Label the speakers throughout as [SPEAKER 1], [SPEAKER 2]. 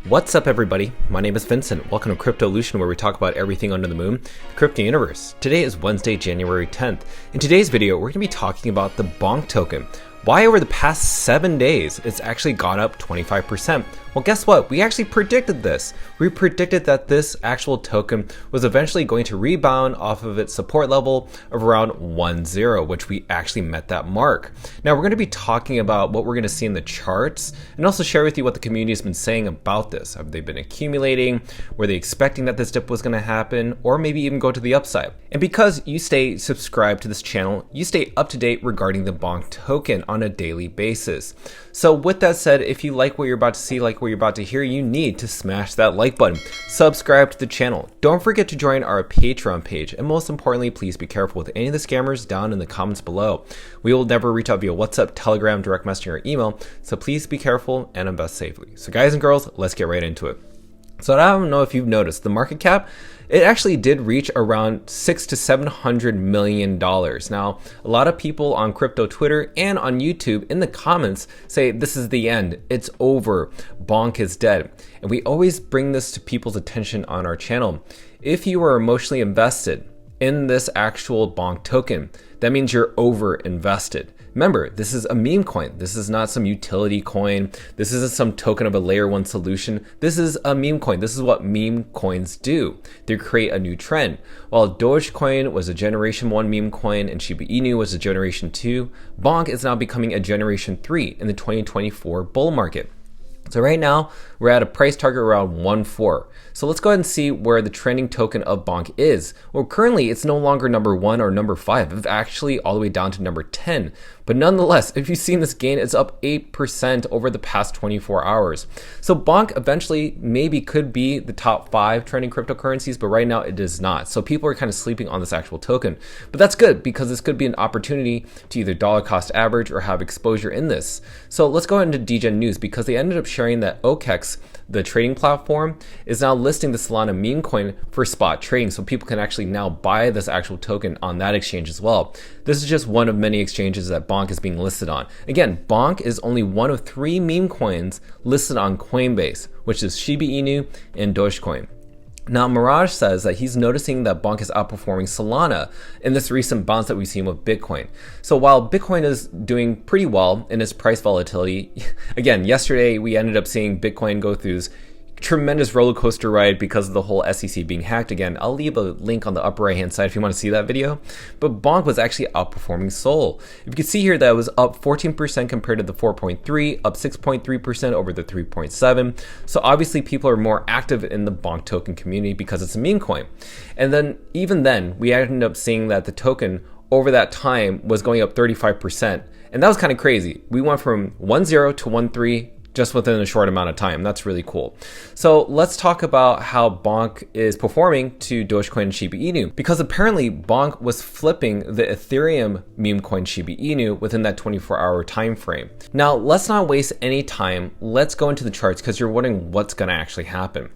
[SPEAKER 1] What's up, everybody? My name is Vincent. Welcome to Cryptolution, where we talk about everything under the moon, the crypto universe. Today is Wednesday, January 10th. In today's video, we're going to be talking about the Bonk token. Why over the past 7 days, it's actually gone up 25%. Well, guess what? We actually predicted this. We predicted that this actual token was eventually going to rebound off of its support level of around 1.0, which we actually met that mark. Now, we're going to be talking about what we're going to see in the charts and also share with you what the community has been saying about this. Have they been accumulating? Were they expecting that this dip was going to happen? Or maybe even go to the upside? And because you stay subscribed to this channel, you stay up to date regarding the Bonk token on a daily basis. So with that said, if you like what you're about to see, like what you're about to hear, you need to smash that like button, subscribe to the channel. Don't forget to join our Patreon page. And most importantly, please be careful with any of the scammers down in the comments below. We will never reach out via WhatsApp, Telegram, direct messaging, or email. So please be careful and invest safely. So guys and girls, let's get right into it. So I don't know if you've noticed the market cap, it actually did reach around $600 to $700 million. Now, a lot of people on crypto Twitter and on YouTube in the comments say this is the end, it's over, Bonk is dead. And we always bring this to people's attention on our channel. If you are emotionally invested in this actual Bonk token, that means you're over invested. Remember, this is a meme coin. This is not some utility coin. This isn't some token of a layer one solution. This is a meme coin. This is what meme coins do. They create a new trend. While Dogecoin was a generation 1 meme coin and Shiba Inu was a generation 2, Bonk is now becoming a generation 3 in the 2024 bull market. So right now, we're at a price target around 1.4. So let's go ahead and see where the trending token of Bonk is. Well, currently, it's no longer number 1 or number 5. It's actually all the way down to number 10. But nonetheless, if you've seen this gain, it's up 8% over the past 24 hours. So Bonk eventually maybe could be the top 5 trending cryptocurrencies, but right now it is not. So people are kind of sleeping on this actual token. But that's good because this could be an opportunity to either dollar cost average or have exposure in this. So let's go into Degen News because they ended up sharing that OKEx, the trading platform, is now listing the Solana meme coin for spot trading. So people can actually now buy this actual token on that exchange as well. This is just one of many exchanges that Bonk is being listed on. Again, Bonk is only one of 3 meme coins listed on Coinbase, which is Shiba Inu and Dogecoin. Now, Mirage says that he's noticing that Bonk is outperforming Solana in this recent bounce that we've seen with Bitcoin. So while Bitcoin is doing pretty well in its price volatility, again, yesterday we ended up seeing Bitcoin go through this tremendous roller coaster ride because of the whole SEC being hacked again. I'll leave a link on the upper right hand side if you want to see that video. But Bonk was actually outperforming Sol. If you can see here that it was up 14% compared to the 4.3, up 6.3% over the 3.7. So obviously people are more active in the Bonk token community because it's a meme coin. And then even then we ended up seeing that the token over that time was going up 35%. And that was kind of crazy. We went from 1.0 to 1.3 just within a short amount of time. That's really cool. So let's talk about how Bonk is performing to Dogecoin and Shiba Inu, because apparently Bonk was flipping the Ethereum meme coin Shiba Inu within that 24-hour time frame. Now, let's not waste any time. Let's go into the charts because you're wondering what's going to actually happen.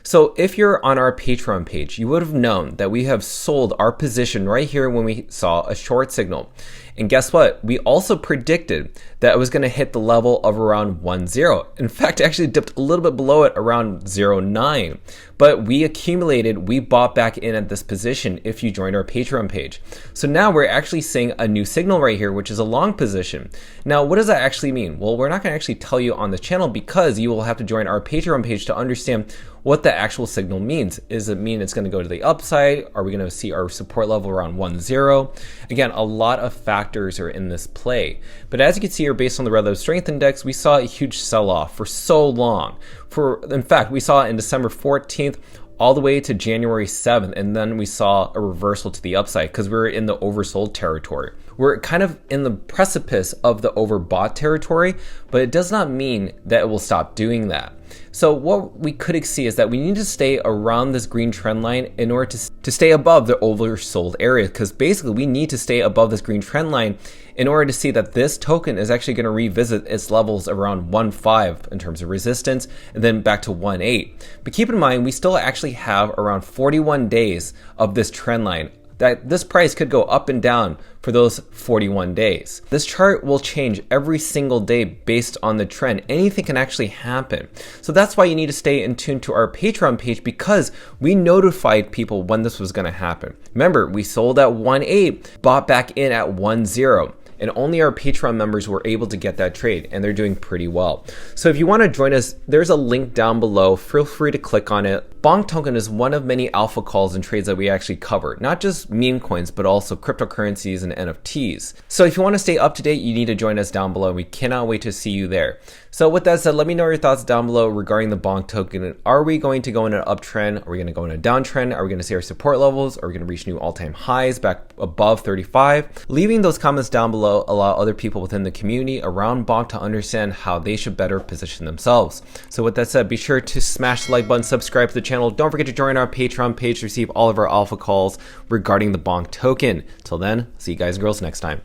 [SPEAKER 1] So if you're on our Patreon page, you would have known that we have sold our position right here when we saw a short signal. And guess what? We also predicted that it was going to hit the level of around 1.0. In fact, it actually dipped a little bit below it around 0.9. But we accumulated, we bought back in at this position if you joined our Patreon page. So now we're actually seeing a new signal right here, which is a long position. Now, what does that actually mean? Well, we're not going to actually tell you on the channel because you will have to join our Patreon page to understand what the actual signal means. Does it mean it's going to go to the upside? Are we going to see our support level around 1.0? Again, a lot of factors are in this play. But as you can see here, based on the relative strength index, we saw a huge sell-off for so long. In fact, we saw it in December 14th all the way to January 7th, and then we saw a reversal to the upside because we were in the oversold territory. We're kind of in the precipice of the overbought territory, but it does not mean that it will stop doing that. So what we could see is that we need to stay around this green trend line in order to stay above the oversold area, because basically we need to stay above this green trend line in order to see that this token is actually going to revisit its levels around 1.5 in terms of resistance and then back to 1.8. But keep in mind, we still actually have around 41 days of this trend line that this price could go up and down for those 41 days. This chart will change every single day based on the trend. Anything can actually happen. So that's why you need to stay in tune to our Patreon page, because we notified people when this was going to happen. Remember, we sold at 1.8, bought back in at 1.0. And only our Patreon members were able to get that trade, and they're doing pretty well. So if you want to join us, there's a link down below. Feel free to click on it. Bonk token is one of many alpha calls and trades that we actually cover, not just meme coins, but also cryptocurrencies and NFTs. So if you want to stay up to date, you need to join us down below. We cannot wait to see you there. So with that said, let me know your thoughts down below regarding the Bonk token. Are we going to go in an uptrend? Are we going to go in a downtrend? Are we going to see our support levels? Are we going to reach new all-time highs back above 35? Leaving those comments down below allow other people within the community around Bonk to understand how they should better position themselves. So with that said, be sure to smash the like button, subscribe to the channel. Don't forget to join our Patreon page to receive all of our alpha calls regarding the Bonk token. Till then, see you guys and girls next time.